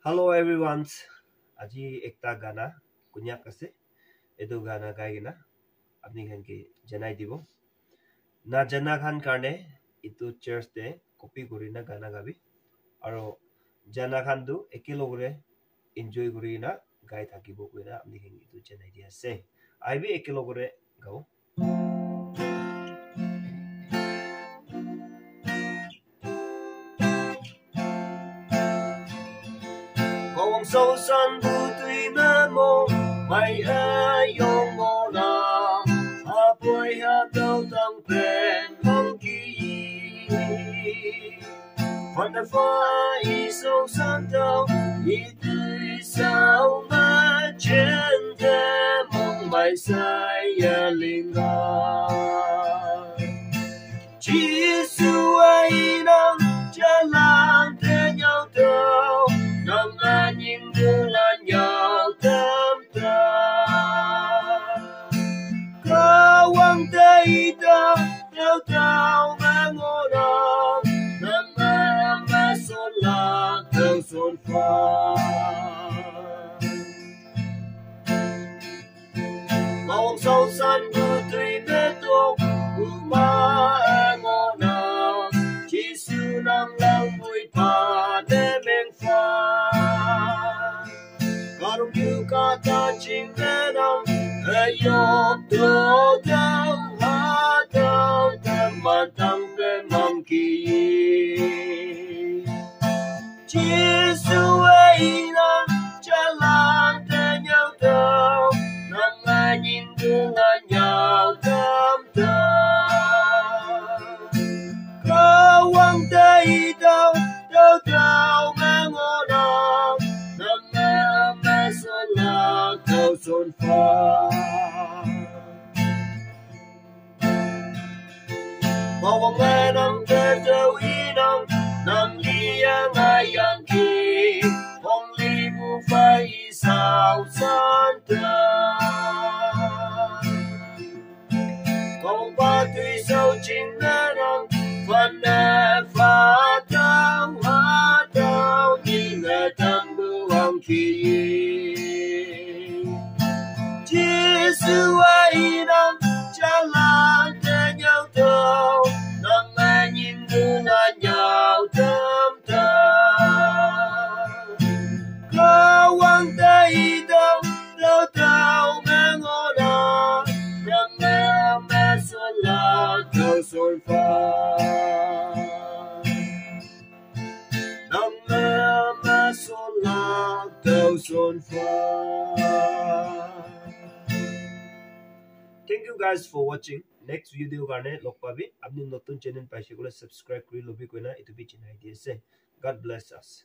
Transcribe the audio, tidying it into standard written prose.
Hello everyone. Aji ekta gana kunyak ase. Edo gana gai gina apni khan ke janai dibo. Na jana khan karne itu church te copy kuri na gana gabi. Aro jana khan du ekilogre enjoy kuri na gai thakibo kuina apni khan itu janai dia ase. I bi ekilogre gao. Kong sâu san bu tùy mơ mô mày yong mô na ha bôi ha đâu tăng bền mong kỳ Phật đà phá y sâu san đâu y tùy sao mà trên thế mong mày sai ya linh ga chỉ su ai năng cha lang thế nhau đâu Nằm nhìn đưa là nhau tâm ta Có quăng tay ta Theo tao mà ngô đồng Nằm mà xuân lạc Theo xuân pha Mong sâu xanh vừa tùy bế tục Ưu mà ngô đồng Chỉ sư năng lăng vui bà Để mình pha Karung yu kata ching lenang Ayok do dang ha dang Teman tang pe mam ki Jisu ai nang Jalan te nhau đâu Nang ai nhìn dengan nhau tâm tâm Kau wang tay đâu Đâu đâu mà ngô đồng xuân lạc theo xuân pha Màu vòng nghe nằm kê trâu ý nằm Nằm đi ngay yang kỳ Phong ly mu phai sao san ta Công ba tùy sâu chính nghe nằm Phần nè phá tăng hóa đau Nhìn nghe tăng bưu hoàng kỳ Giêsu ai đang jalan te nhau đâu Nang ai nhìn dengan nhau tâm tâm Kau wang tay đâu Đâu đâu mẹ ngô đà Nang mẹ xuân lạc theo xuân pha Nang mẹ xuân lạc theo xuân pha Thank you guys for watching. Next video garne lokpabi apni notun channel paise gole subscribe kori lobi koina itu bi chinai diase. God bless us.